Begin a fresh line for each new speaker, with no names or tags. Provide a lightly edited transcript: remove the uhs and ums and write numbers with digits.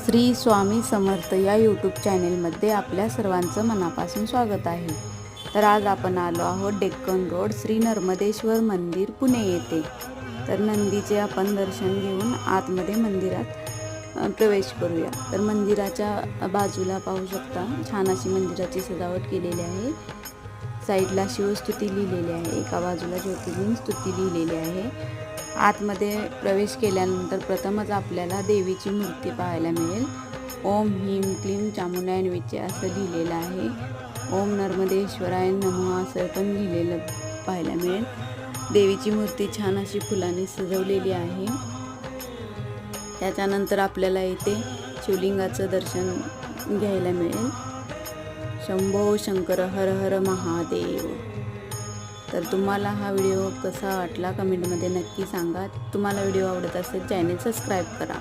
श्री स्वामी समर्थ या यूट्यूब चॅनेलमध्ये आपल्या सर्वांचं मनापासून स्वागत आहे। तर आज आपण आलो आहोत डेक्कन रोड श्री नर्मदेश्वर मंदिर पुणे येथे। तर नंदीचे आपण दर्शन घेऊन आतमध्ये मंदिरात प्रवेश करूया। तर मंदिराच्या बाजूला पाहू शकता छान अशी मंदिराची सजावट केलेली आहे। साईडला शिवस्तुती लिहिलेली आहे, एका बाजूला ज्योतिर्लिंग स्तुती लिहिलेली आहे। आतमध्ये प्रवेश केल्यानंतर प्रथमच आपल्याला देवीची मूर्ती पाहायला मिळेल। ओम ह्रीं क्लीं चामुंडाय विचे असं लिहिलेलं आहे। ओम नर्मदेश्वराय नमः असं पण लिहिलेलं पाहायला मिळेल। देवीची मूर्ती छान अशी फुलांनी सजवलेली आहे। त्याच्यानंतर आपल्याला इथे शिवलिंगाचं दर्शन घ्यायला मिळेल। शंभो शंकर हर हर महादेव। तर तुम्हाला हा व्हिडिओ कसा वाटला कमेंटमध्ये नक्की सांगा। तुम्हाला व्हिडिओ आवडत असेल चॅनल सबस्क्राईब करा।